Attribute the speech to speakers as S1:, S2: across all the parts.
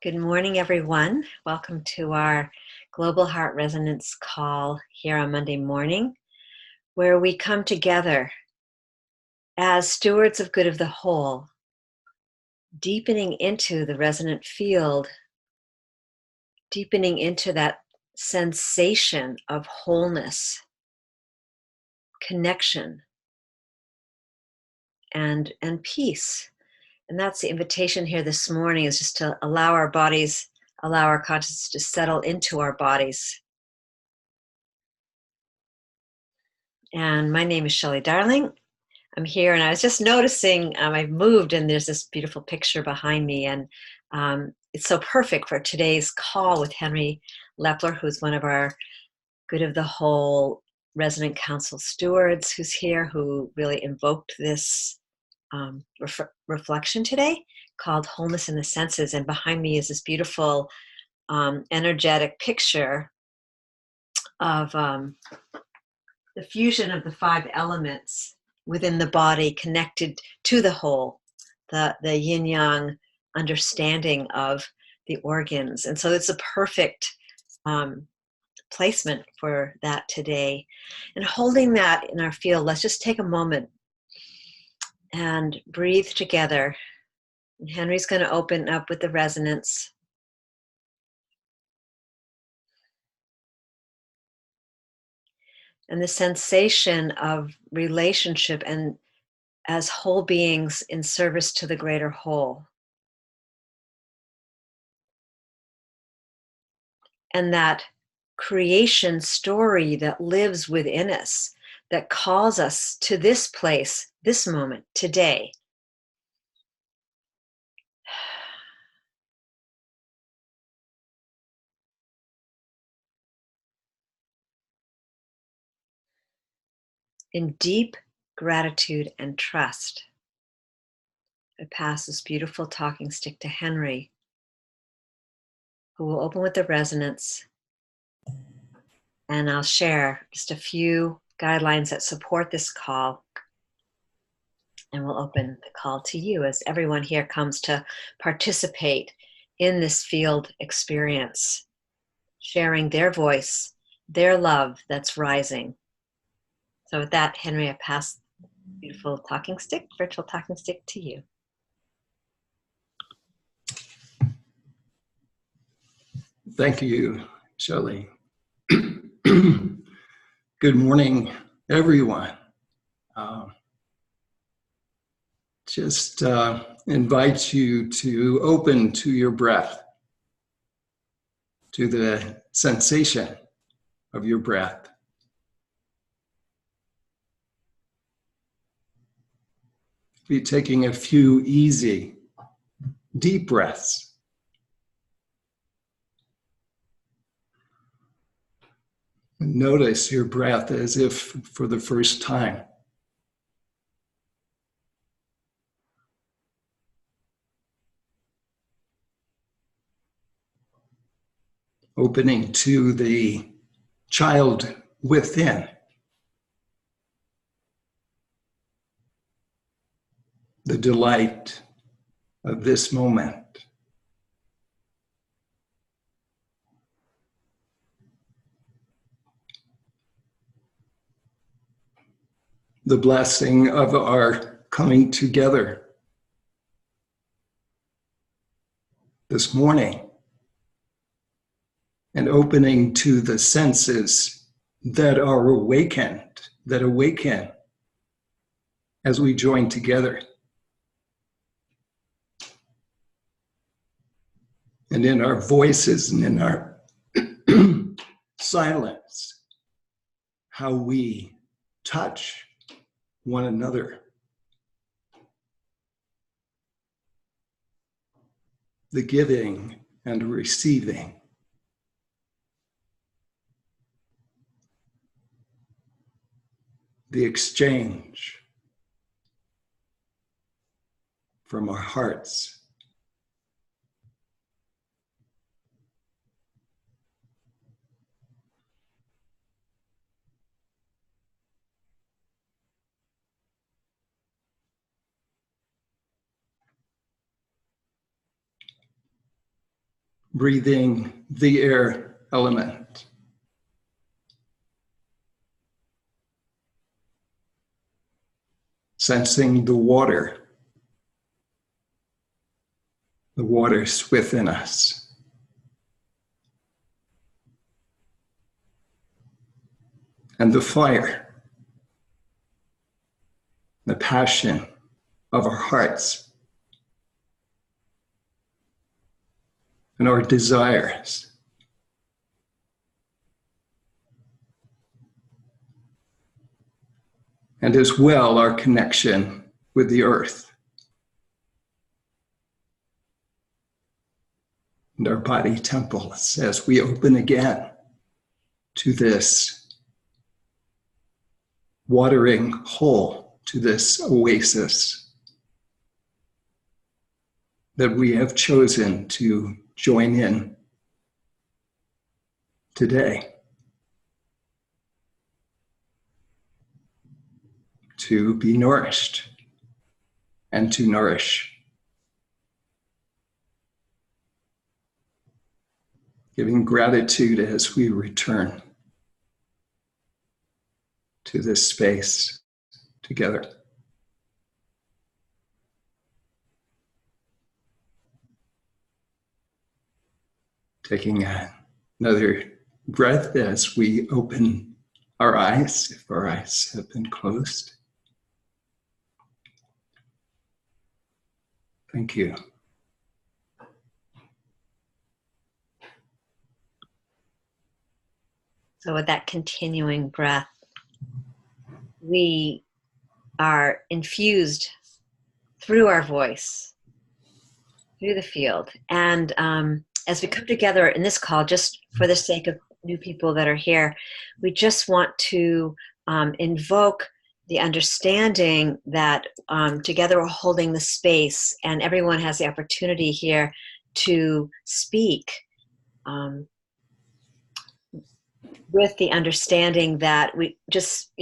S1: Good morning, everyone. Welcome to our Global Heart Resonance call here on Monday morning, where we come together as stewards of good of the whole, deepening into the resonant field, deepening into that sensation of wholeness, connection, and peace. And that's the invitation here this morning, is just to allow our bodies, allow our consciousness to settle into our bodies. And my name is Shelley Darling. I'm here, and I was just noticing I've moved, and there's this beautiful picture behind me, and it's so perfect for today's call with Henry Lepler, who's one of our Good of the Whole Resonant Council stewards, who's here, who really invoked this reflection today called Wholeness in the Senses. And behind me is this beautiful energetic picture of the fusion of the 5 elements within the body, connected to the whole, the yin-yang understanding of the organs. And so it's a perfect placement for that today. And holding that in our field, let's just take a moment and breathe together. And Henry's going to open up with the resonance. And the sensation of relationship and as whole beings in service to the greater whole. And that creation story that lives within us, that calls us to this place, this moment, today. In deep gratitude and trust, I pass this beautiful talking stick to Henry, who will open with the resonance, and I'll share just a few guidelines that support this call, and we'll open the call to you as everyone here comes to participate in this field experience, sharing their voice, their love that's rising. So with that, Henry, I pass the beautiful talking stick, virtual talking stick, to you.
S2: Thank you, Shelley. Good morning, everyone. Just invite you to open to your breath, to the sensation of your breath. Be taking a few easy, deep breaths. Notice your breath as if for the first time. Opening to the child within. The delight of this moment. The blessing of our coming together this morning and opening to the senses that are awakened, that awaken as we join together. And in our voices and in our silence, how we touch one another. The giving and receiving. The exchange from our hearts. breathing the air element. Sensing the waters within us. And the fire, the passion of our hearts and our desires. And as well, our connection with the earth and our body temples as we open again to this watering hole, to this oasis that we have chosen to join in today. To be nourished and to nourish. Giving gratitude as we return to this space together. Taking another breath as we open our eyes, if our eyes have been closed. Thank you.
S1: So with that continuing breath, we are infused through our voice, through the field. And as we come together in this call, just for the sake of new people that are here, we just want to invoke the understanding that together we're holding the space and everyone has the opportunity here to speak with the understanding that we just,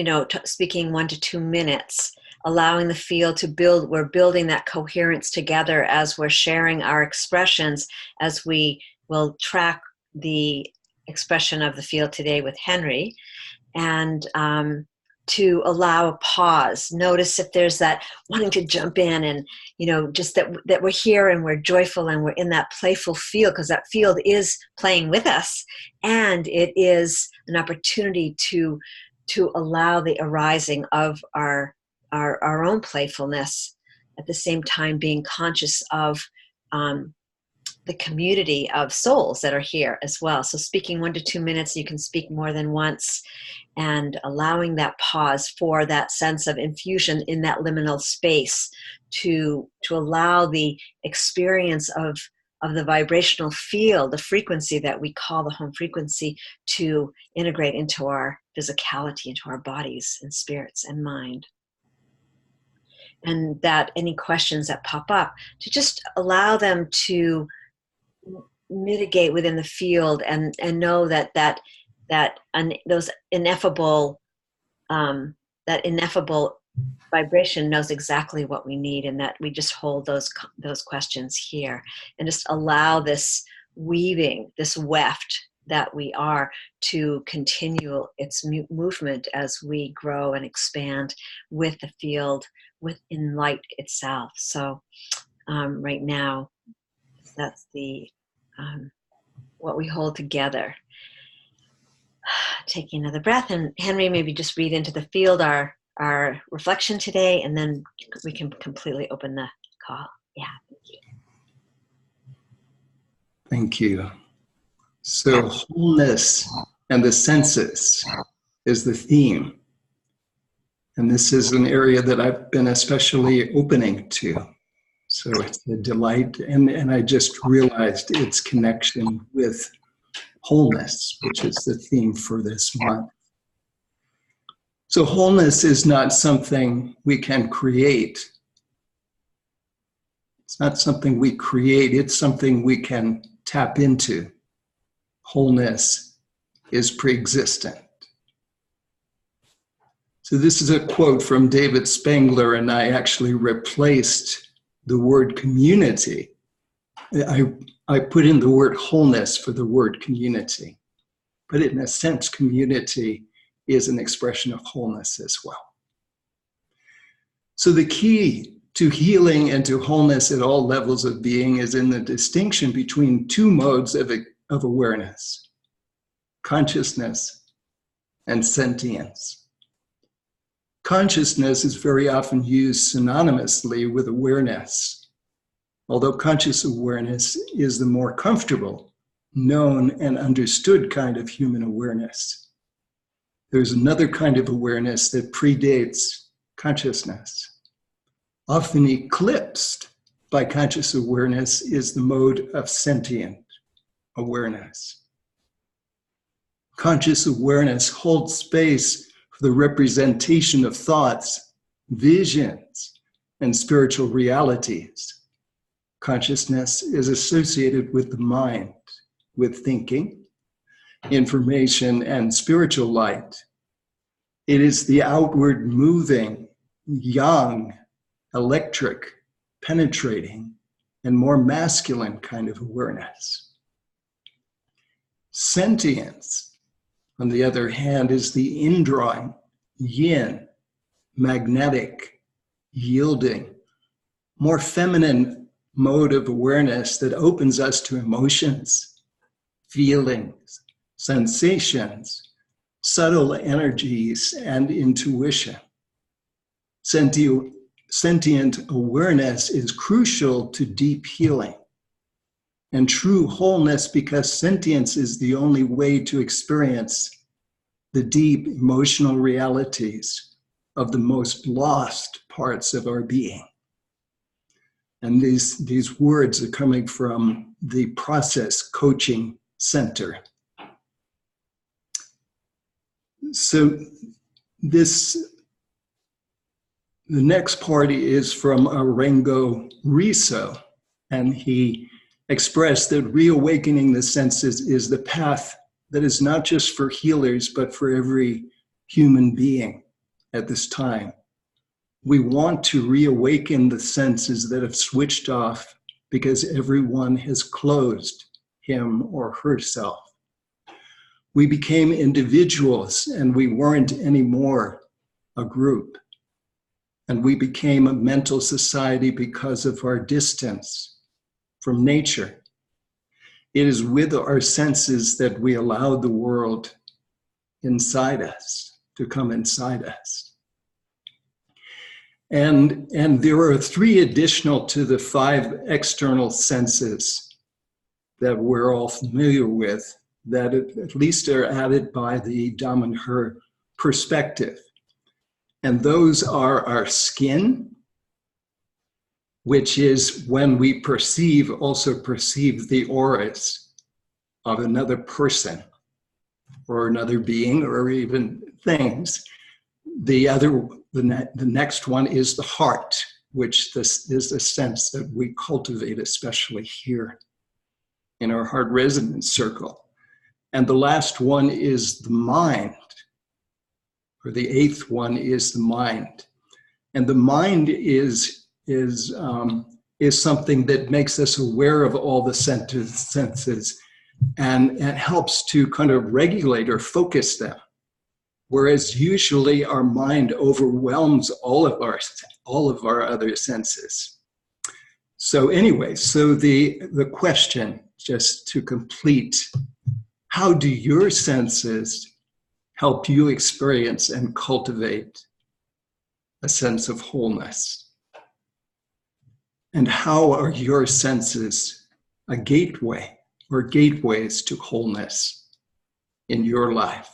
S1: speaking 1 to 2 minutes, allowing the field to build, we're building that coherence together as we're sharing our expressions, as we will track the expression of the field today with Henry, and to allow a pause. Notice if there's that wanting to jump in and, just that we're here and we're joyful and we're in that playful field, because that field is playing with us. And it is an opportunity to allow the arising of our own playfulness, at the same time being conscious of the community of souls that are here as well. So speaking 1 to 2 minutes, you can speak more than once, and allowing that pause for that sense of infusion in that liminal space to allow the experience of the vibrational field, the frequency that we call the home frequency, to integrate into our physicality, into our bodies and spirits and mind. And that any questions that pop up, to just allow them to mitigate within the field, and know that those ineffable vibration knows exactly what we need, and that we just hold those questions here and just allow this weaving, this weft that we are, to continue its movement as we grow and expand with the field, within light itself. So right now, that's the what we hold together. Taking another breath, and Henry, maybe just read into the field our reflection today, and then we can completely open the call. Yeah, thank you.
S2: Thank you. So wholeness and the senses is the theme. And this is an area that I've been especially opening to. So it's a delight. And I just realized its connection with wholeness, which is the theme for this month. So wholeness is not something we can create. It's not something we create. It's something we can tap into. Wholeness is preexistent. So this is a quote from David Spangler, and I actually replaced the word community I put in the word wholeness for the word community, but in a sense, community is an expression of wholeness as well. So the key to healing and to wholeness at all levels of being is in the distinction between two modes of awareness: consciousness and sentience. Consciousness is very often used synonymously with awareness, although conscious awareness is the more comfortable, known, and understood kind of human awareness. There's another kind of awareness that predates consciousness. Often eclipsed by conscious awareness is the mode of sentient awareness. Conscious awareness holds space for the representation of thoughts, visions, and spiritual realities. Consciousness is associated with the mind, with thinking, information, and spiritual light. It is the outward moving, young, electric, penetrating, and more masculine kind of awareness. Sentience, on the other hand, is the indrawing, yin, magnetic, yielding, more feminine mode of awareness that opens us to emotions, feelings, sensations, subtle energies, and intuition. Sentient awareness is crucial to deep healing and true wholeness, because sentience is the only way to experience the deep emotional realities of the most lost parts of our being. And these words are coming from the Process Coaching Center. So the next part is from Arengo Riso, and he expressed that reawakening the senses is the path that is not just for healers, but for every human being at this time. We want to reawaken the senses that have switched off because everyone has closed him or herself. We became individuals and we weren't anymore a group. And we became a mental society because of our distance from nature. It is with our senses that we allow the world inside us to come inside us. And there are 3 additional to the 5 external senses that we're all familiar with, that at least are added by the Dam and Her perspective. And those are our skin, which is when we also perceive the auras of another person or another being or even things. The next one is the heart, which this is a sense that we cultivate, especially here in our heart resonance circle. And the last one is the mind, or the 8th one is the mind. And the mind is something that makes us aware of all the senses and helps to kind of regulate or focus them. Whereas usually our mind overwhelms all of our other senses. So anyway, so the question, just to complete, how do your senses help you experience and cultivate a sense of wholeness? And how are your senses a gateway or gateways to wholeness in your life?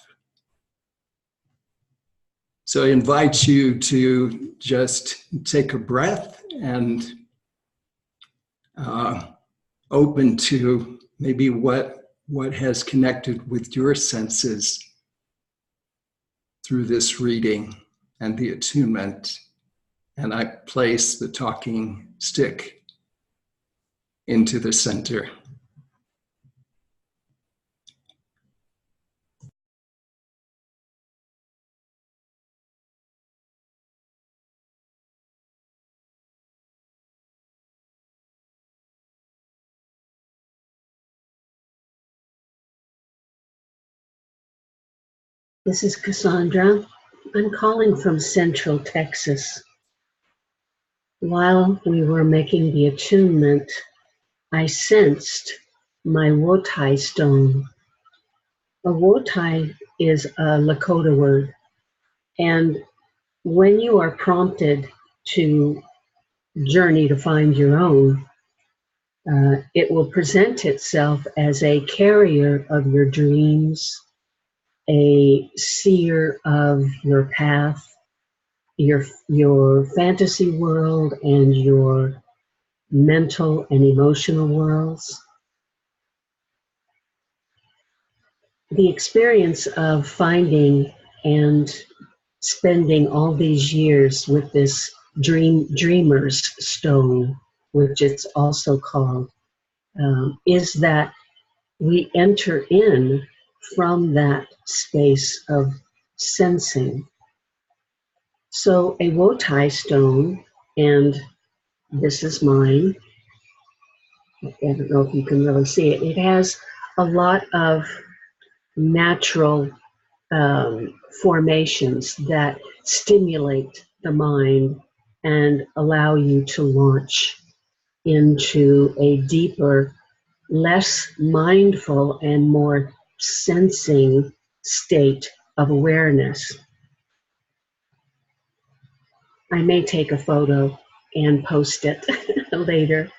S2: So I invite you to just take a breath and open to maybe what has connected with your senses through this reading and the attunement. And I place the talking stick into the center.
S3: This is Cassandra. I'm calling from Central Texas. While we were making the attunement, I sensed my wotai stone. A wotai is a Lakota word, and when you are prompted to journey to find your own, it will present itself as a carrier of your dreams, a seer of your path, your fantasy world and your mental and emotional worlds. The experience of finding and spending all these years with this dreamer's stone, which it's also called, is that we enter in from that space of sensing. So a wotai stone, and this is mine. I don't know if you can really see it. It has a lot of natural formations that stimulate the mind and allow you to launch into a deeper, less mindful and more sensing state of awareness. I may take a photo and post it later.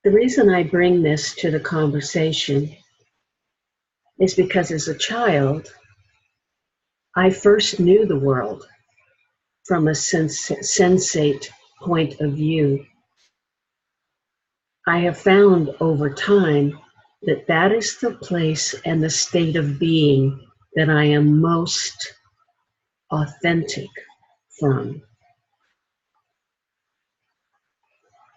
S3: The reason I bring this to the conversation is because as a child, I first knew the world from a sensate point of view. I have found over time that that is the place and the state of being that I am most authentic from.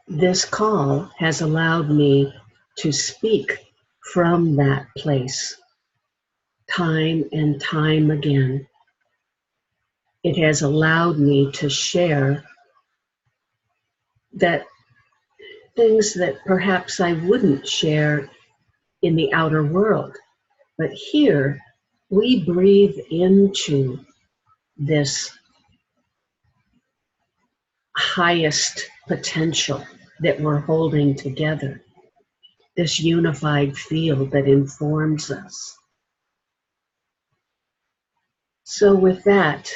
S3: This call has allowed me to speak from that place time and time again. It has allowed me to share that things that perhaps I wouldn't share in the outer world. But here, we breathe into this highest potential that we're holding together, this unified field that informs us. So with that,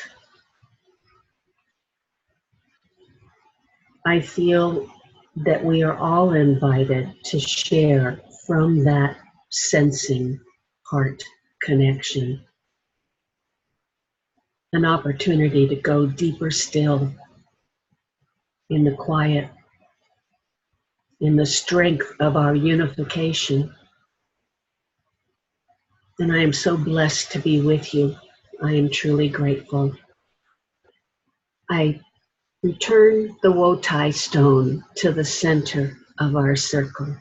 S3: I feel that we are all invited to share from that sensing heart connection, an opportunity to go deeper still in the quiet, in the strength of our unification. And I am so blessed to be with you. I am truly grateful. I return the wotai stone to the center of our circle.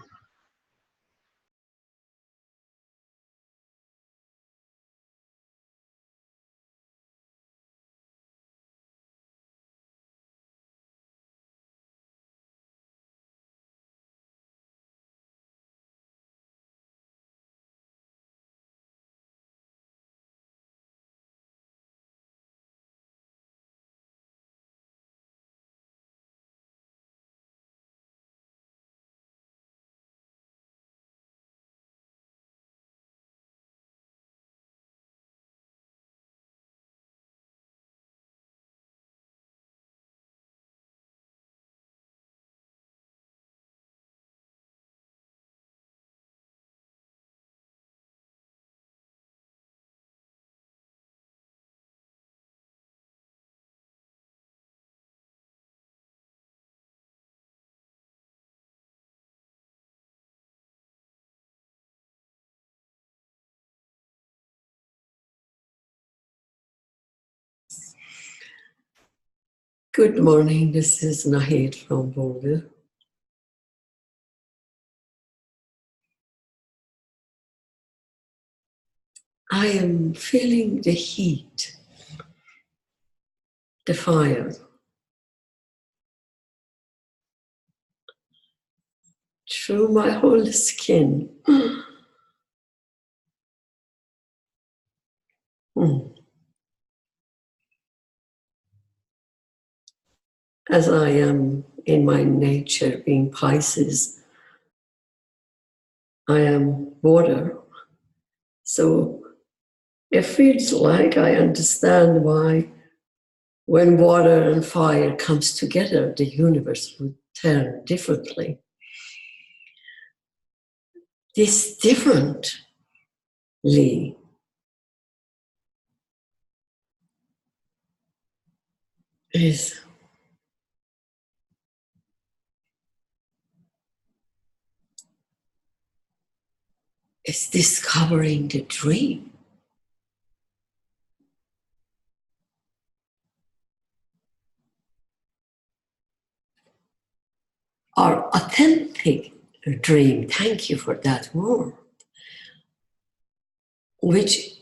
S4: Good morning, this is Nahid from Boulder. I am feeling the heat, the fire, through my whole skin. As I am in my nature being Pisces, I am water. So it feels like I understand why when water and fire comes together, the universe would turn differently. This differently is discovering the dream. Our authentic dream, thank you for that word, which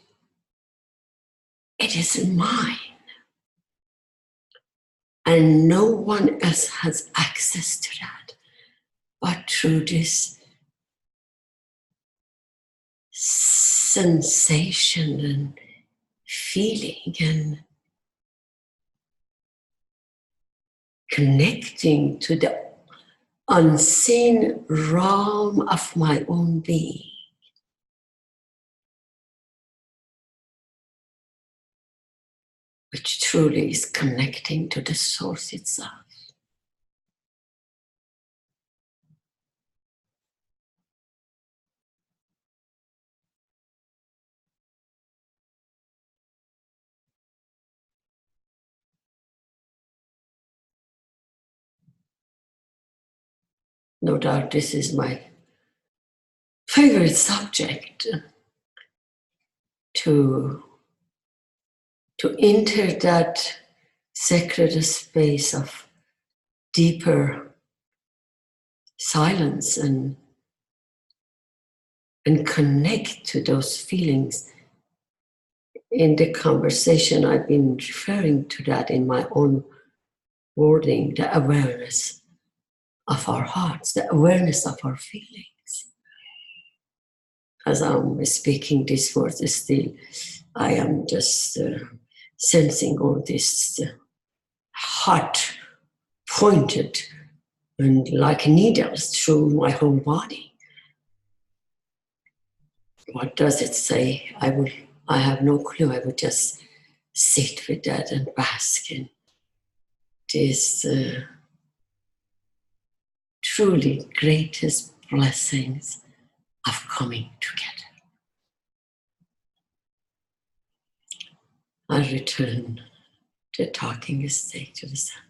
S4: it is mine. And no one else has access to that, but through this sensation and feeling and connecting to the unseen realm of my own being. Which truly is connecting to the source itself. No doubt this is my favorite subject, to enter that sacred space of deeper silence and connect to those feelings. In the conversation, I've been referring to that in my own wording, the awareness of our hearts, the awareness of our feelings. As I'm speaking these words, still, I am just sensing all this heart pointed and like needles through my whole body. What does it say? I have no clue. I would just sit with that and bask in this truly greatest blessings of coming together. I return the talking state to the center.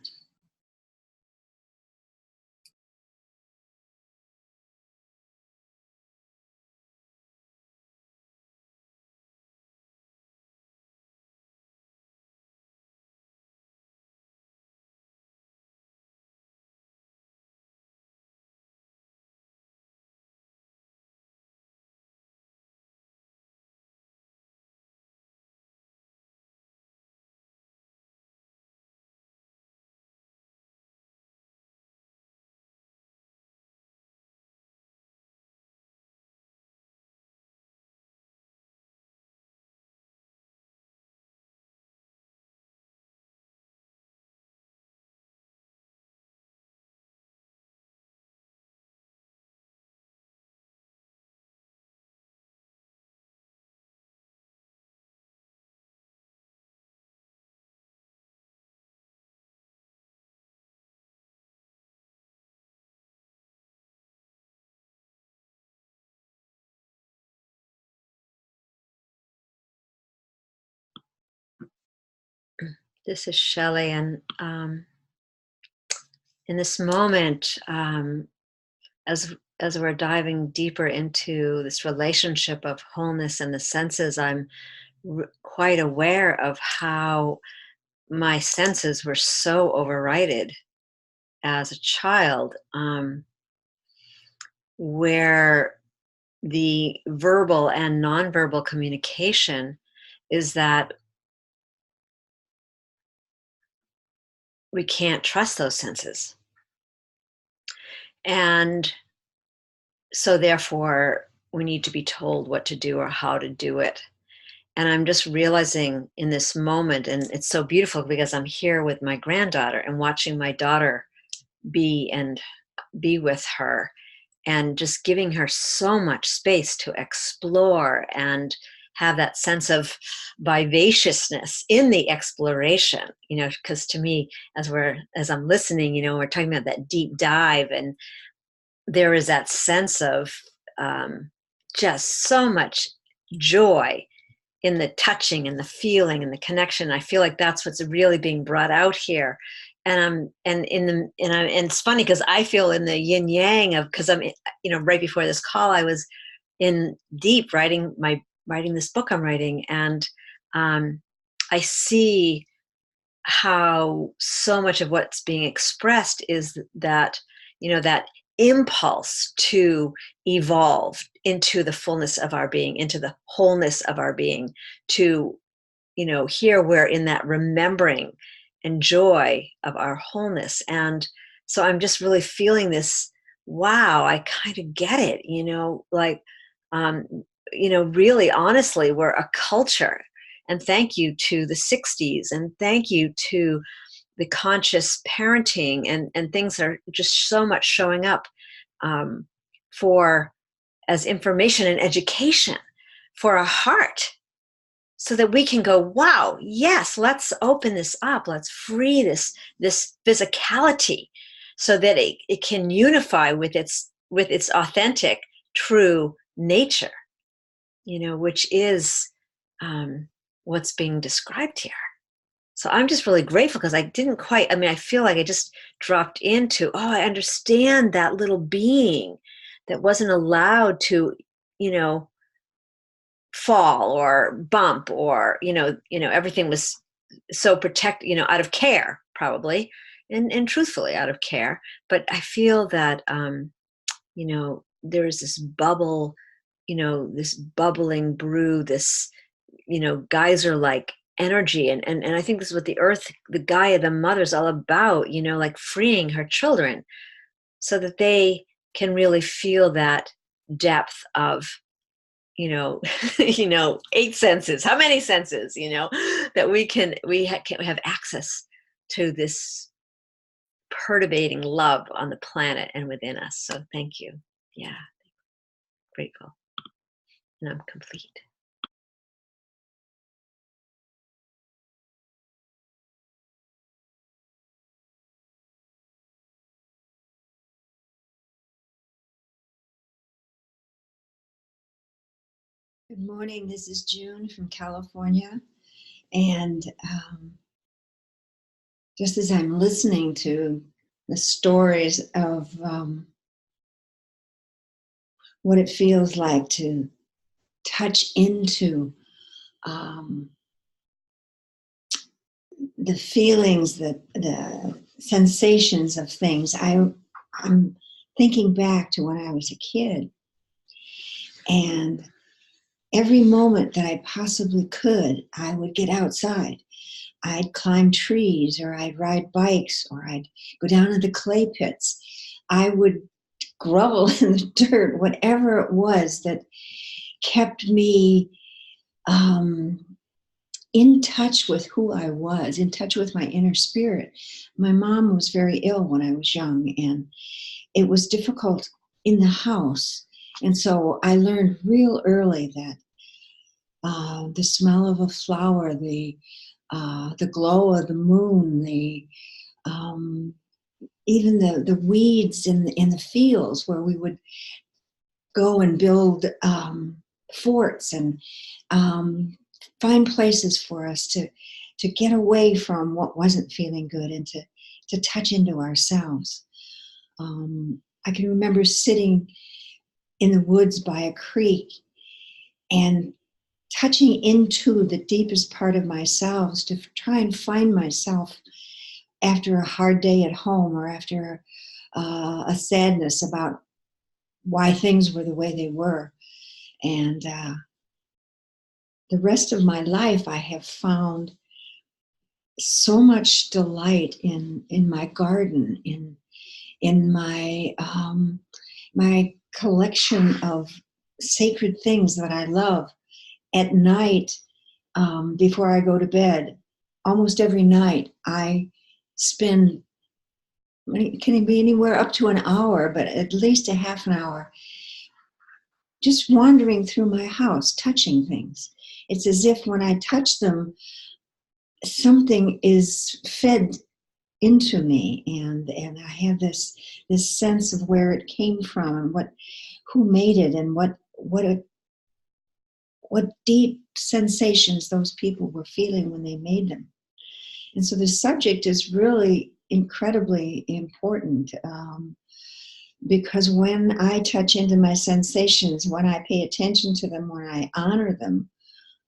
S1: This is Shelley, and in this moment, as we're diving deeper into this relationship of wholeness and the senses, I'm quite aware of how my senses were so overridden as a child, where the verbal and nonverbal communication is that we can't trust those senses. And so therefore, we need to be told what to do or how to do it. And I'm just realizing in this moment, and it's so beautiful because I'm here with my granddaughter and watching my daughter be with her, and just giving her so much space to explore and have that sense of vivaciousness in the exploration, because to me, as I'm listening, we're talking about that deep dive, and there is that sense of just so much joy in the touching and the feeling and the connection. I feel like that's what's really being brought out here. And it's funny because I feel in the yin yang of, because I'm, right before this call, I was in deep writing this book I'm writing. And I see how so much of what's being expressed is that, that impulse to evolve into the fullness of our being, into the wholeness of our being, to, here we're in that remembering and joy of our wholeness. And so I'm just really feeling this, wow, I kind of get it, like, really honestly, we're a culture. And thank you to the 60s, and thank you to the conscious parenting and things that are just so much showing up for as information and education for our heart, so that we can go, wow, yes, let's open this up. Let's free this physicality so that it can unify with its authentic, true nature, which is what's being described here. So I'm just really grateful because I feel like I just dropped into, I understand that little being that wasn't allowed to, fall or bump, or, everything was so protected, out of care, probably, and truthfully out of care. But I feel that, there's this bubble, this bubbling brew, this, geyser-like energy. And I think this is what the earth, the Gaia, the mother's all about, like freeing her children so that they can really feel that depth of, eight senses, how many senses, that we have access to this perturbating love on the planet and within us. So thank you. Yeah. Grateful. And I'm complete.
S5: Good morning. This is June from California. And just as I'm listening to the stories of what it feels like to touch into the feelings, the sensations of things, I'm thinking back to when I was a kid. And every moment that I possibly could, I would get outside. I'd climb trees, or I'd ride bikes, or I'd go down to the clay pits. I would grovel in the dirt, whatever it was that kept me in touch with who I was, in touch with my inner spirit. My mom was very ill when I was young, and it was difficult in the house. And so I learned real early that the smell of a flower, the glow of the moon, even the weeds in the fields where we would go and build forts and find places for us to get away from what wasn't feeling good and to touch into ourselves. I can remember sitting in the woods by a creek and touching into the deepest part of myself to try and find myself after a hard day at home, or after a sadness about why things were the way they were. And the rest of my life, I have found so much delight in my garden, in my my collection of sacred things that I love. At night, before I go to bed. Almost every night, I spend, can it be anywhere up to an hour, but at least a half an hour, just wandering through my house, touching things. It's as if when I touch them, something is fed into me, and I have this sense of where it came from and who made it, and what deep sensations those people were feeling when they made them. And so the subject is really incredibly important, because when I touch into my sensations, when I pay attention to them, when I honor them,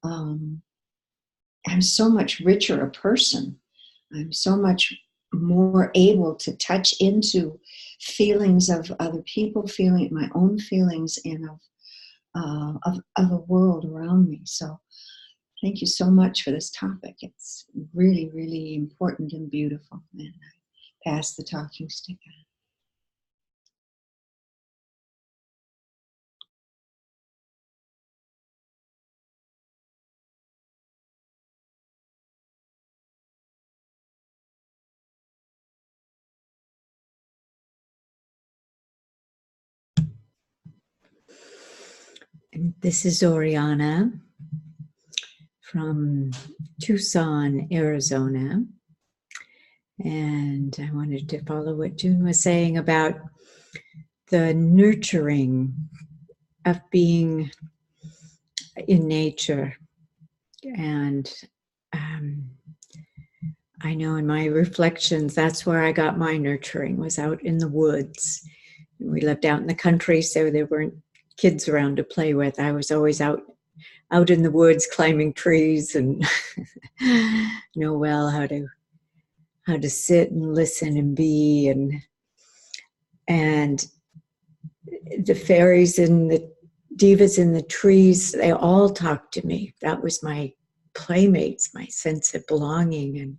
S5: I'm so much richer a person. I'm so much more able to touch into feelings of other people, feeling my own feelings, and of the world around me. So thank you so much for this topic. It's really, really important and beautiful. And I pass the talking stick on.
S6: This is Oriana from Tucson, Arizona. And I wanted to follow what June was saying about the nurturing of being in nature. And I know in my reflections, that's where I got my nurturing, was out in the woods. We lived out in the country, so there weren't kids around to play with. I was always out in the woods climbing trees and know well how to sit and listen and be, and the fairies and the divas in the trees, they all talked to me. That was my playmates, my sense of belonging.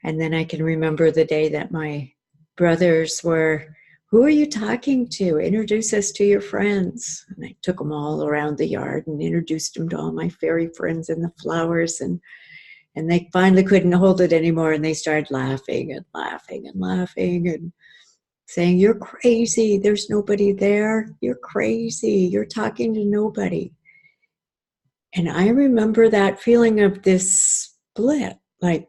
S6: And then I can remember the day that my brothers were, "Who are you talking to? Introduce us to your friends." And I took them all around the yard and introduced them to all my fairy friends and the flowers. And they finally couldn't hold it anymore. And they started laughing and laughing and laughing and saying, "You're crazy. There's nobody there. You're crazy. You're talking to nobody." And I remember that feeling of this split, like,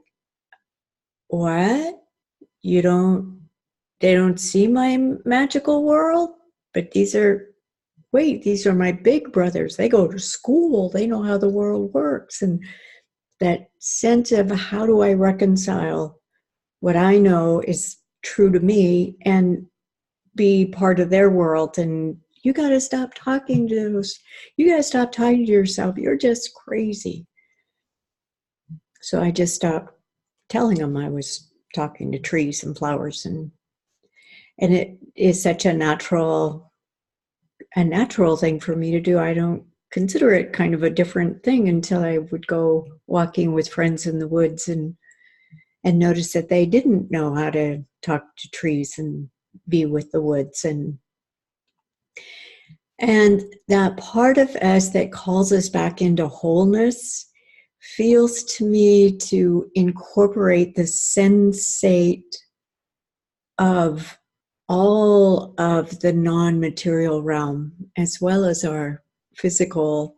S6: what? They don't see my magical world, but these are my big brothers. They go to school. They know how the world works. And that sense of, how do I reconcile what I know is true to me and be part of their world? And you got to stop talking to those. You got to stop talking to yourself. You're just crazy. So I just stopped telling them I was talking to trees and flowers, and it is such a natural thing for me to do. I don't consider it kind of a different thing until I would go walking with friends in the woods and notice that they didn't know how to talk to trees and be with the woods. And that part of us that calls us back into wholeness feels to me to incorporate the sensate of all of the non-material realm, as well as our physical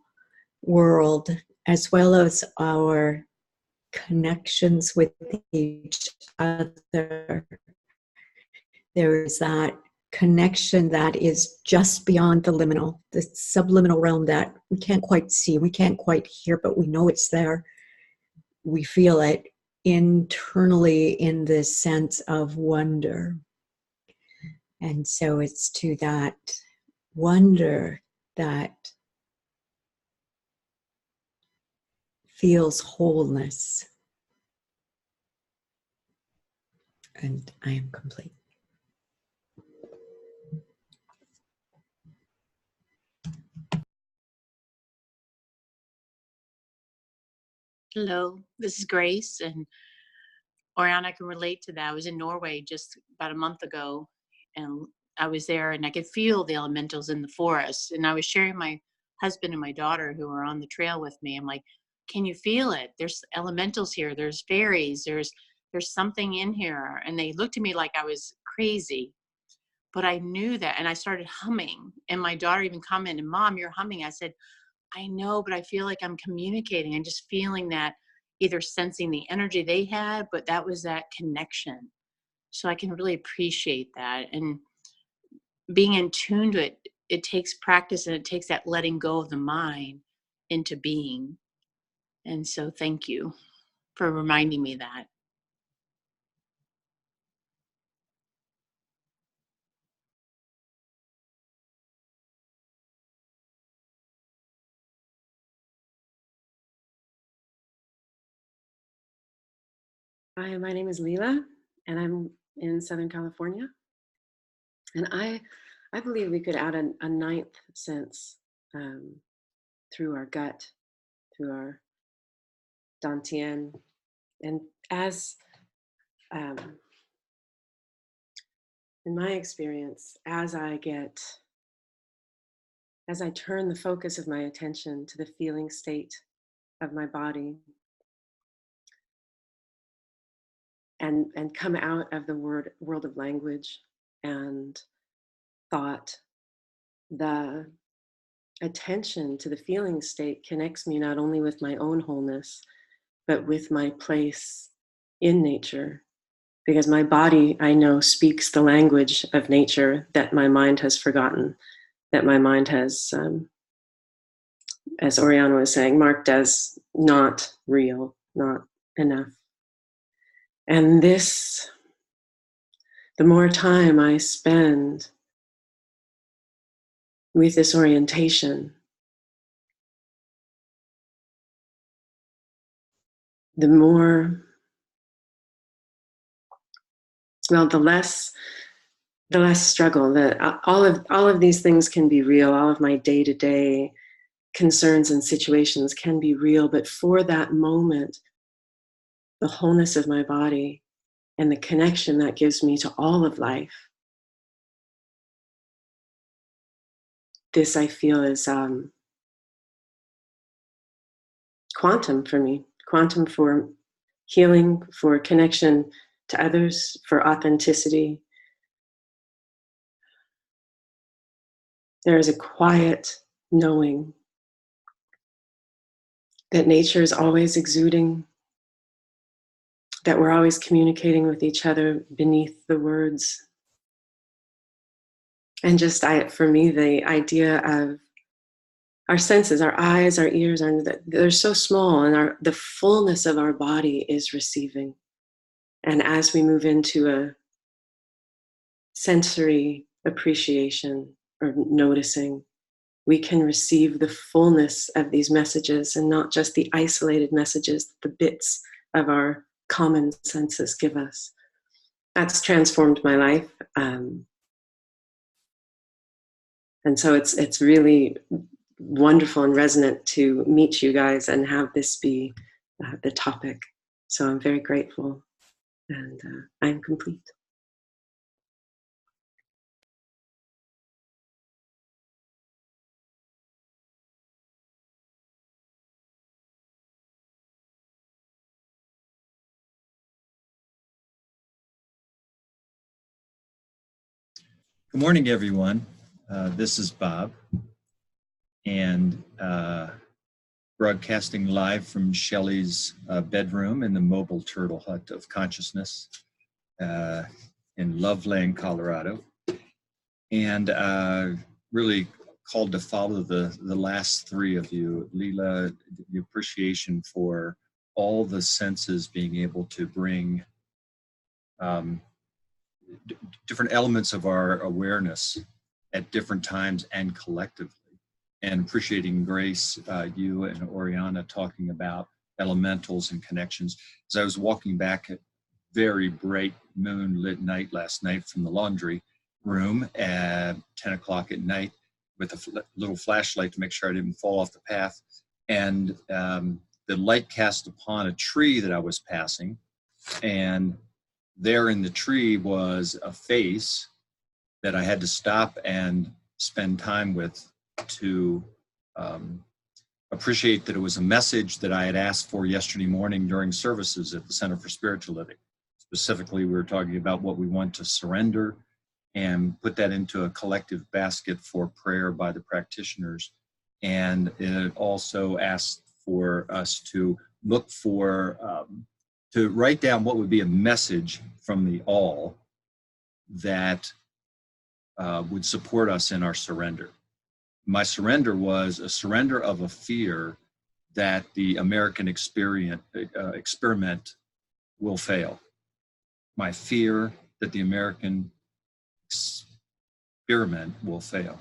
S6: world, as well as our connections with each other. There is that connection that is just beyond the liminal, the subliminal realm that we can't quite see, we can't quite hear, but we know it's there. We feel it internally in this sense of wonder. And so it's to that wonder that feels wholeness. And I am complete.
S7: Hello, this is Grace, and Oriana, I can relate to that. I was in Norway just about a month ago, and I was there, and I could feel the elementals in the forest. And I was sharing my husband and my daughter who were on the trail with me. I'm like, can you feel it? There's elementals here. There's fairies. There's something in here. And they looked at me like I was crazy. But I knew that. And I started humming. And my daughter even commented, Mom, you're humming. I said, I know, but I feel like I'm communicating. I'm just feeling that, either sensing the energy they had, but that was that connection. So I can really appreciate that. And being in tune to it, it takes practice, and it takes that letting go of the mind into being. And so thank you for reminding me that.
S8: Hi, my name is Leela, and I'm in Southern California. And I believe we could add a ninth sense through our gut, through our dantian. And as in my experience, as I turn the focus of my attention to the feeling state of my body, and come out of the world of language and thought, the attention to the feeling state connects me not only with my own wholeness, but with my place in nature. Because my body, I know, speaks the language of nature that my mind has forgotten, that my mind has, as Oriana was saying, marked as not real, not enough. And this, the more time I spend with this orientation, the more, well, the less struggle. That all of these things can be real. All of my day-to-day concerns and situations can be real, but for that moment, the wholeness of my body and the connection that gives me to all of life, this I feel is quantum for me, quantum for healing, for connection to others, for authenticity. There is a quiet knowing that nature is always exuding, that we're always communicating with each other beneath the words. And just for me, the idea of our senses, our eyes, our ears, they're so small, and the fullness of our body is receiving. And as we move into a sensory appreciation or noticing, we can receive the fullness of these messages, and not just the isolated messages, the bits of our common senses give us. That's transformed my life. And so it's really wonderful and resonant to meet you guys and have this be the topic. So I'm very grateful, and I'm complete.
S9: Good morning, everyone. This is Bob, and broadcasting live from Shelley's bedroom in the mobile turtle hut of consciousness in Loveland, Colorado. And really called to follow the last three of you. Leela, the appreciation for all the senses being able to bring different elements of our awareness at different times and collectively. And appreciating Grace, you and Oriana talking about elementals and connections. As I was walking back at very bright moonlit night last night from the laundry room at 10 o'clock at night with a little flashlight to make sure I didn't fall off the path. And the light cast upon a tree that I was passing, and there in the tree was a face that I had to stop and spend time with to appreciate that it was a message that I had asked for yesterday morning during services at the Center for Spiritual Living. Specifically, we were talking about what we want to surrender and put that into a collective basket for prayer by the practitioners. And it also asked for us to look for, to write down what would be a message from the all that would support us in our surrender. My surrender was a surrender of a fear that the American experiment will fail. My fear that the American experiment will fail.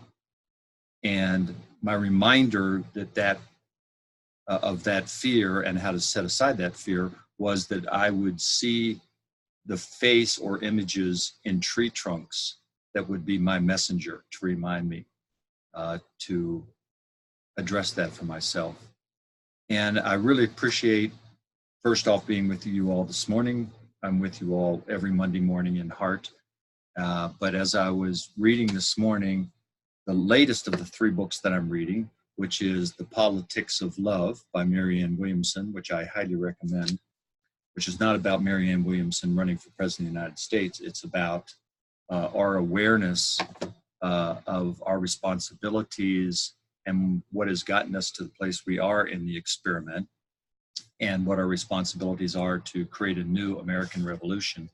S9: And my reminder that of that fear and how to set aside that fear was that I would see the face or images in tree trunks that would be my messenger to remind me to address that for myself. And I really appreciate, first off, being with you all this morning. I'm with you all every Monday morning in heart. But as I was reading this morning, the latest of the 3 books that I'm reading, which is The Politics of Love by Marianne Williamson, which I highly recommend, which is not about Marianne Williamson running for president of the United States. It's about our awareness of our responsibilities and what has gotten us to the place we are in the experiment, and what our responsibilities are to create a new American revolution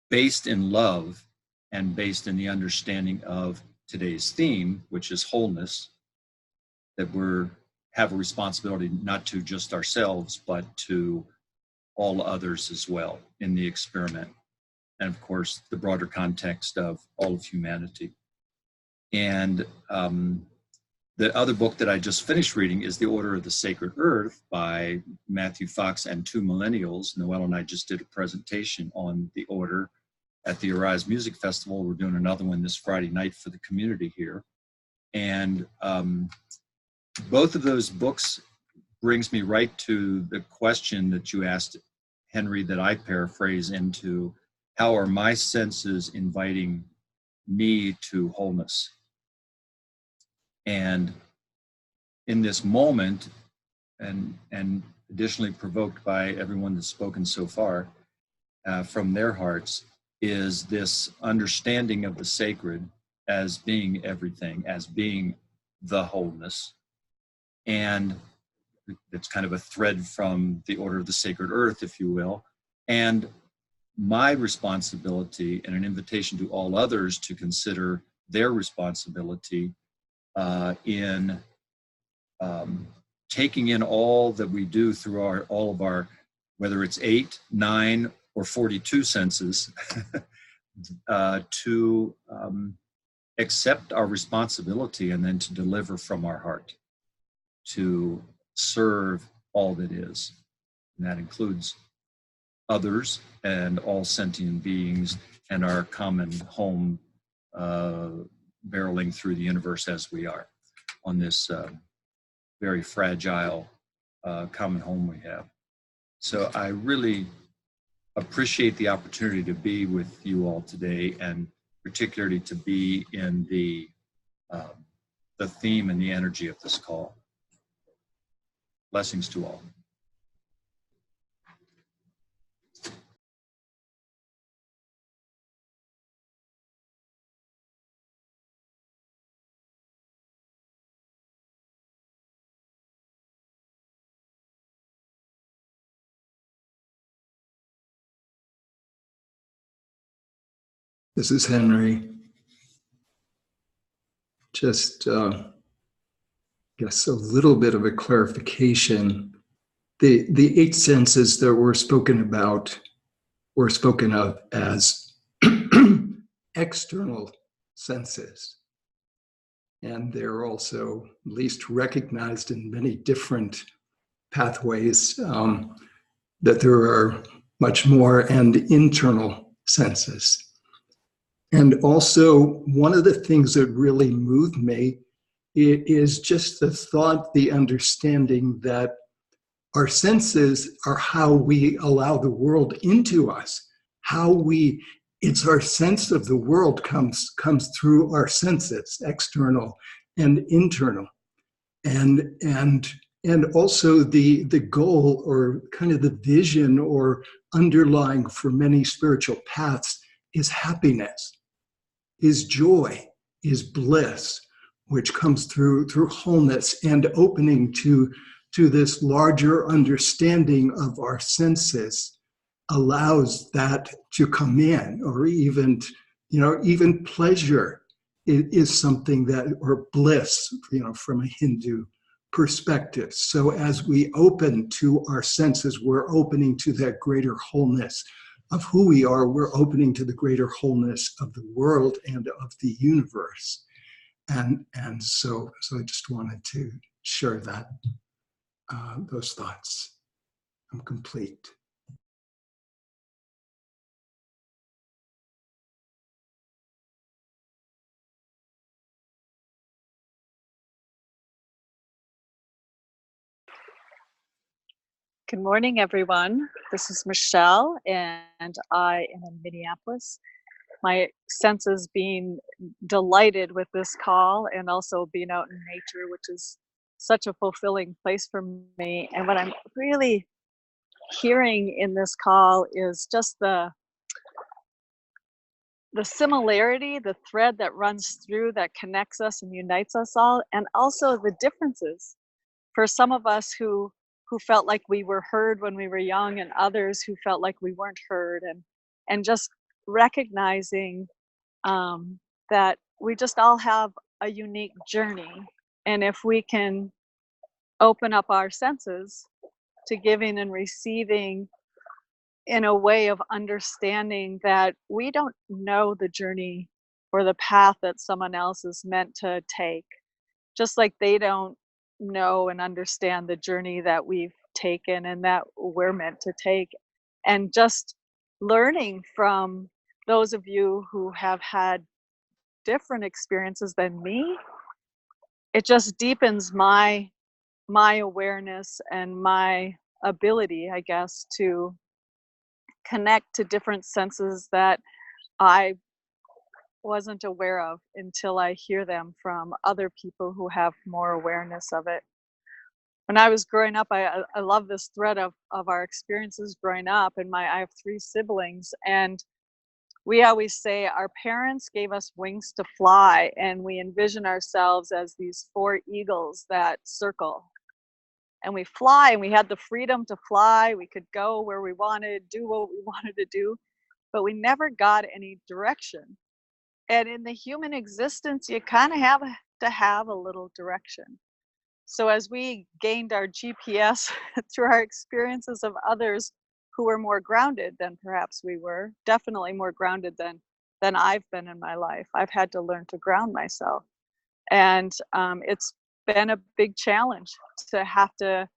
S9: based in love and based in the understanding of today's theme, which is wholeness, that we have a responsibility not to just ourselves, but to all others as well in the experiment. And of course, the broader context of all of humanity. And the other book that I just finished reading is The Order of the Sacred Earth by Matthew Fox and 2 millennials. Noelle and I just did a presentation on the order at the Arise Music Festival. We're doing another one this Friday night for the community here. And both of those books brings me right to the question that you asked, Henry, that I paraphrase into: how are my senses inviting me to wholeness? And in this moment, and additionally provoked by everyone that's spoken so far from their hearts, is this understanding of the sacred as being everything, as being the wholeness. And it's kind of a thread from the Order of the Sacred Earth, if you will. And my responsibility, and an invitation to all others to consider their responsibility in taking in all that we do through all of our, whether it's 8, 9, or 42 senses, to accept our responsibility and then to deliver from our heart, to serve all that is. And that includes others and all sentient beings and our common home, barreling through the universe as we are on this very fragile common home we have. So I really appreciate the opportunity to be with you all today, and particularly to be in the theme and the energy of this call. Blessings to all.
S2: This is Henry. Just, guess a little bit of a clarification. The 8 senses that were spoken of as external senses. And they're also at least recognized in many different pathways, that there are much more and internal senses. And also, one of the things that really moved me is just the thought, the understanding that our senses are how we allow the world into us. It's our sense of the world comes through our senses, external and internal. And also the goal, or kind of the vision, or underlying for many spiritual paths, is happiness, is joy, is bliss, which comes through wholeness and opening to this larger understanding of our senses allows that to come in. Or even, even pleasure is something that, or bliss, from a Hindu perspective. So as we open to our senses, we're opening to that greater wholeness of who we are. We're opening to the greater wholeness of the world and of the universe. And so I just wanted to share that, those thoughts. I'm complete.
S10: Good morning, everyone. This is Michelle, and I am in Minneapolis. My senses being delighted with this call and also being out in nature, which is such a fulfilling place for me. And what I'm really hearing in this call is just the similarity, the thread that runs through, that connects us and unites us all, and also the differences. For some of us who felt like we were heard when we were young, and others who felt like we weren't heard, and just recognizing that we just all have a unique journey, and if we can open up our senses to giving and receiving in a way of understanding that we don't know the journey or the path that someone else is meant to take, just like they don't know and understand the journey that we've taken and that we're meant to take. And just learning from those of you who have had different experiences than me, it just deepens my awareness and my ability, I guess, to connect to different senses that I wasn't aware of until I hear them from other people who have more awareness of it. When I was growing up, I love this thread of our experiences growing up, and I have 3 siblings, and we always say our parents gave us wings to fly, and we envision ourselves as these 4 eagles that circle. And we fly, and we had the freedom to fly. We could go where we wanted, do what we wanted to do, but we never got any direction. And in the human existence, you kind of have to have a little direction. So as we gained our GPS through our experiences of others who were more grounded than perhaps we were, definitely more grounded than I've been in my life, I've had to learn to ground myself. And it's been a big challenge to have to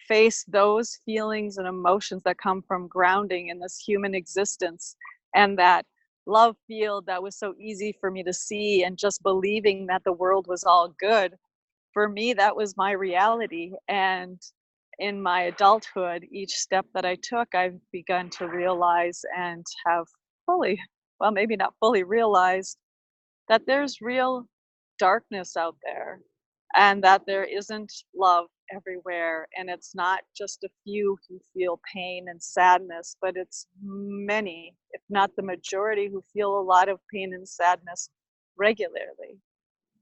S10: face those feelings and emotions that come from grounding in this human existence, and that love field that was so easy for me to see, and just believing that the world was all good. For me, that was my reality. And in my adulthood, each step that I took, I've begun to realize and have fully, well, maybe not fully realized, that there's real darkness out there, and that there isn't love everywhere. And it's not just a few who feel pain and sadness, but it's many, if not the majority, who feel a lot of pain and sadness regularly.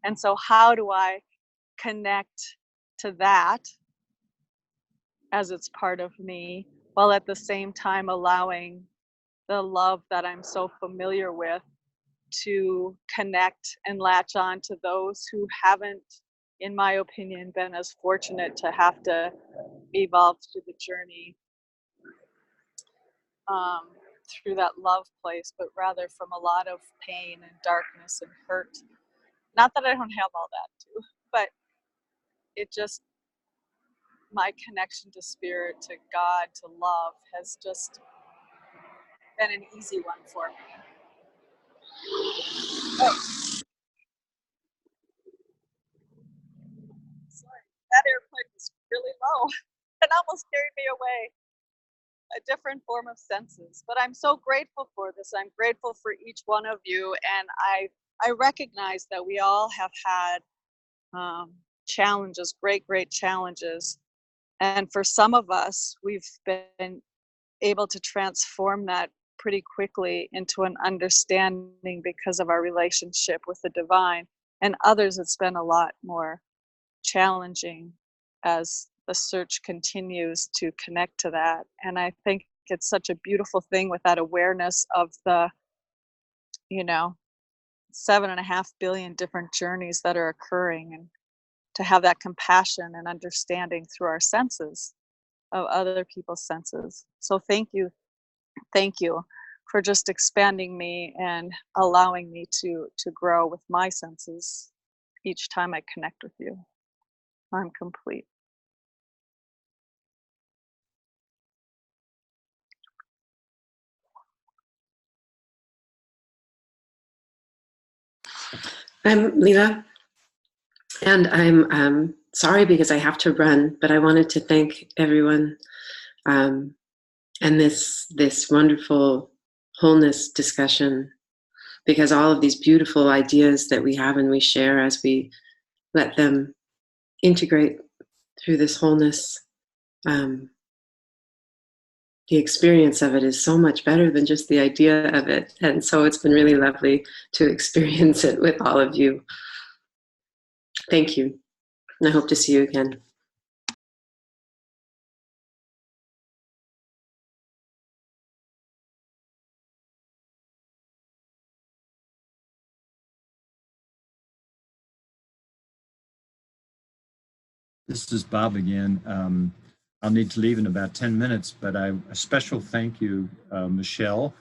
S10: And so, how do I connect to that as it's part of me, while at the same time allowing the love that I'm so familiar with to connect and latch on to those who haven't, in my opinion, been as fortunate to have to evolve through the journey, through that love place, but rather from a lot of pain and darkness and hurt. Not that I don't have all that too, but it just, my connection to spirit, to God, to love has just been an easy one for me. Oh, sorry, that airplane was really low and almost carried me away. A different form of senses. But I'm so grateful for this. I'm grateful for each one of you, and I recognize that we all have had challenges, great, great challenges. And for some of us, we've been able to transform that pretty quickly into an understanding because of our relationship with the divine. And others, it's been a lot more challenging as the search continues to connect to that. And I think it's such a beautiful thing with that awareness of the, 7.5 billion different journeys that are occurring, and to have that compassion and understanding through our senses of other people's senses. So thank you for just expanding me and allowing me to grow with my senses each time I connect with you. I'm complete.
S8: I'm Leela, and I'm sorry because I have to run, but I wanted to thank everyone and this wonderful wholeness discussion, because all of these beautiful ideas that we have and we share as we let them integrate through this wholeness, the experience of it is so much better than just the idea of it. And so it's been really lovely to experience it with all of you. Thank you. And I hope to see you again.
S9: This is Bob again. I'll need to leave in about 10 minutes, but a special thank you, Michelle,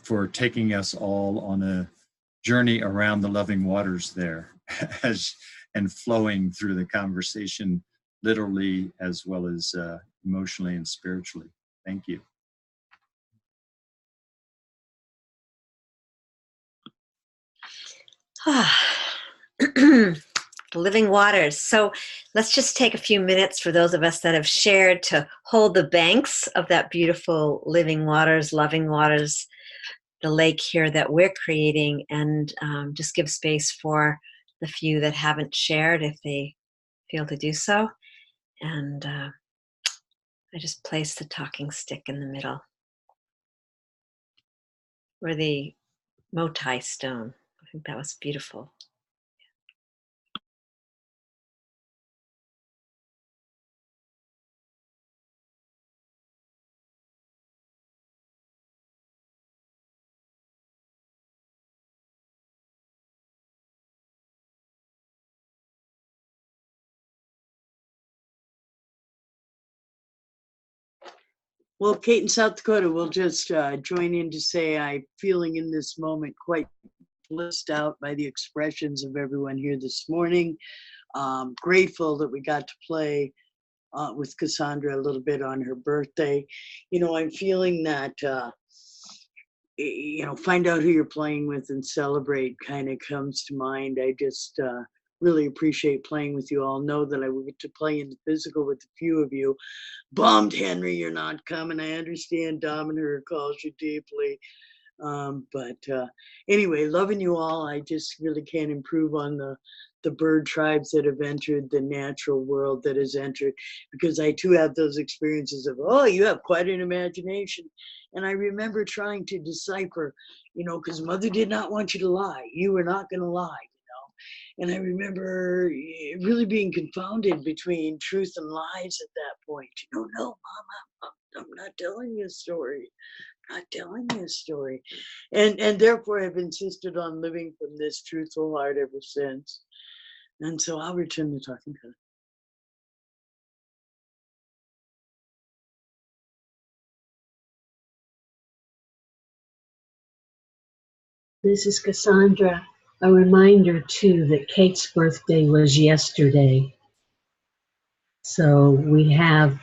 S9: for taking us all on a journey around the loving waters there and flowing through the conversation literally as well as emotionally and spiritually. Thank you.
S1: Living waters. So let's just take a few minutes for those of us that have shared to hold the banks of that beautiful living waters, loving waters, the lake here that we're creating, and just give space for the few that haven't shared if they feel to do so. And I just place the talking stick in the middle, or the motai stone. I think that was beautiful.
S11: Well, Kate in South Dakota will just join in to say I'm feeling in this moment quite blissed out by the expressions of everyone here this morning. Grateful that we got to play with Cassandra a little bit on her birthday. I'm feeling that, find out who you're playing with and celebrate kind of comes to mind. I just really appreciate playing with you all. Know that I will get to play in the physical with a few of you. Bummed, Henry, you're not coming. I understand Dominic calls you deeply. But anyway, loving you all. I just really can't improve on the bird tribes that have entered the natural world that has entered, because I too have those experiences of, oh, you have quite an imagination. And I remember trying to decipher, because mother did not want you to lie. You were not going to lie. And I remember really being confounded between truth and lies at that point. No, Mama, I'm not telling you a story. I'm not telling you a story. And therefore I've insisted on living from this truthful heart ever since. And so I'll return the talking to.
S3: This is Cassandra. A reminder, too, that Kate's birthday was yesterday. So we have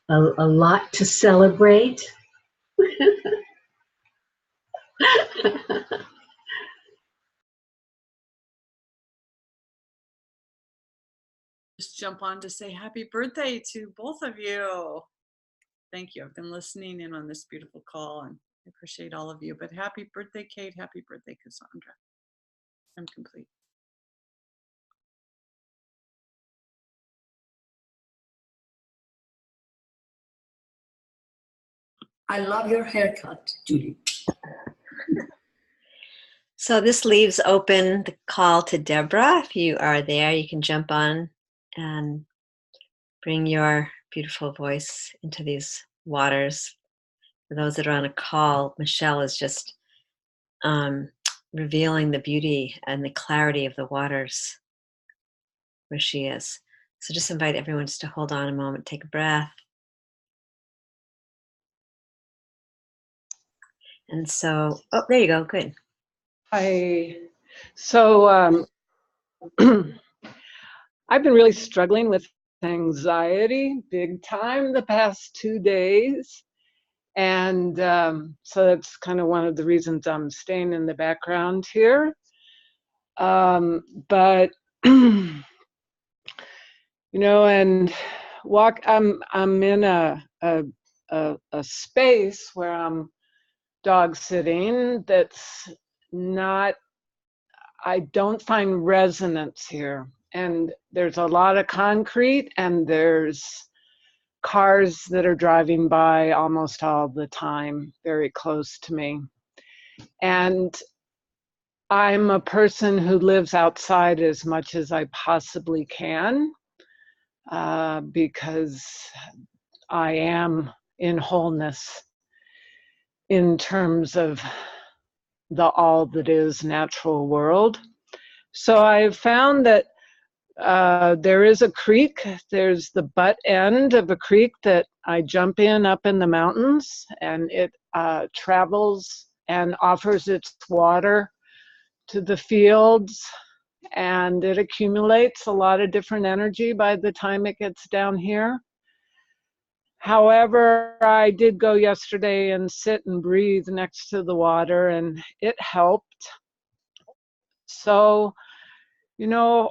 S3: a lot to celebrate.
S12: Just jump on to say happy birthday to both of you. Thank you. I've been listening in on this beautiful call and I appreciate all of you. But happy birthday, Kate. Happy birthday, Cassandra. I'm complete.
S4: I love your haircut, Julie.
S1: So this leaves open the call to Deborah. If you are there, you can jump on and bring your beautiful voice into these waters. For those that are on a call, Michelle is just revealing the beauty and the clarity of the waters where she is. So just invite everyone just to hold on a moment, take a breath. And so, oh, there you go, good.
S13: Hi. So I've been really struggling with anxiety big time the past 2 days. And so that's kind of one of the reasons I'm staying in the background here. But you know, and I'm in a space where I'm dog sitting that's not, I don't find resonance here. And there's a lot of concrete and there's cars that are driving by almost all the time, very close to me. And I'm a person who lives outside as much as I possibly can because I am in wholeness in terms of the all that is natural world. So I've found that there is a creek. There's the butt end of a creek that I jump in up in the mountains, and it travels and offers its water to the fields, and it accumulates a lot of different energy by the time it gets down here. However, I did go yesterday and sit and breathe next to the water, and it helped. So, you know,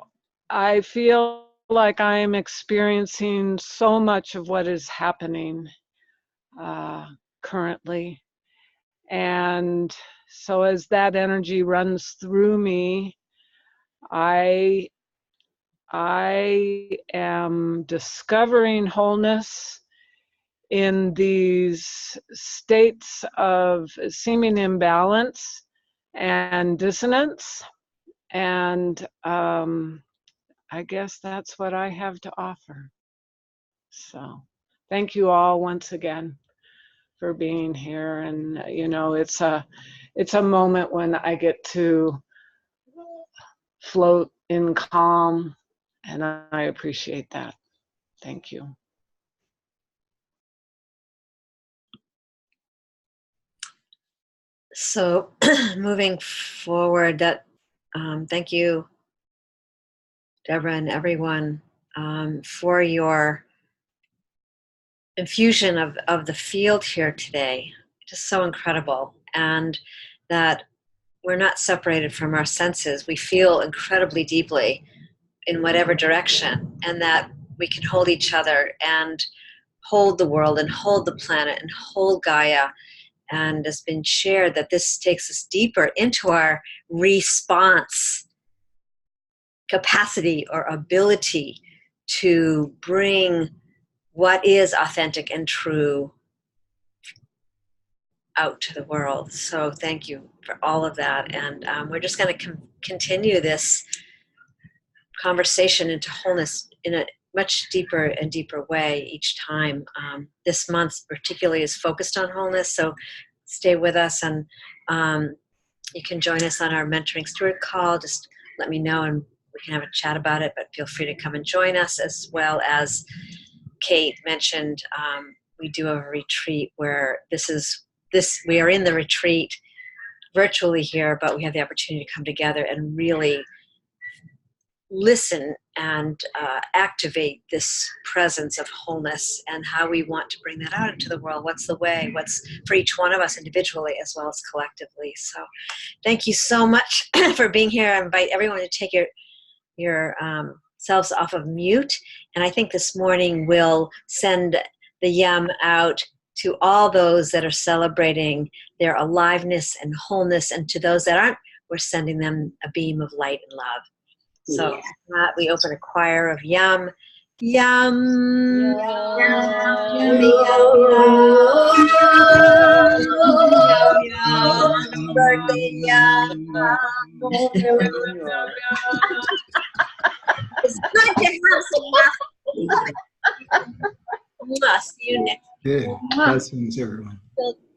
S13: I feel like I'm experiencing so much of what is happening currently. And so as that energy runs through me, I am discovering wholeness in these states of seeming imbalance and dissonance. And I guess that's what I have to offer. So thank you all once again for being here. And you know, it's a moment when I get to float in calm, and I appreciate that. Thank you.
S1: So moving forward, that thank you, Deborah, and everyone for your infusion of the field here today. Just so incredible. And that we're not separated from our senses. We feel incredibly deeply in whatever direction, and that we can hold each other and hold the world and hold the planet and hold Gaia. And it's been shared that this takes us deeper into our response capacity or ability to bring what is authentic and true out to the world. So thank you for all of that. And we're just going to continue this conversation into wholeness in a much deeper and deeper way each time. This month particularly is focused on wholeness, so stay with us, and you can join us on our Mentoring Steward call. Just let me know and we can have a chat about it, but feel free to come and join us. As well as Kate mentioned, we do have a retreat where we are in the retreat virtually here, but we have the opportunity to come together and really listen and activate this presence of wholeness and how we want to bring that out into the world. What's the way? What's for each one of us individually as well as collectively. So thank you so much for being here. I invite everyone to take your selves off of mute. And I think this morning we'll send the yum out to all those that are celebrating their aliveness and wholeness, and to those that aren't, we're sending them a beam of light and love. So we open a choir of yum, yum, yum, yum, yum, yum, yum. birthday, Diana. It's good to have some laughter. See you next
S2: Good. Blessings, everyone.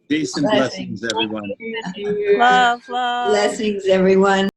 S9: Peace and blessings, everyone.
S10: Love, love.
S5: Blessings, everyone.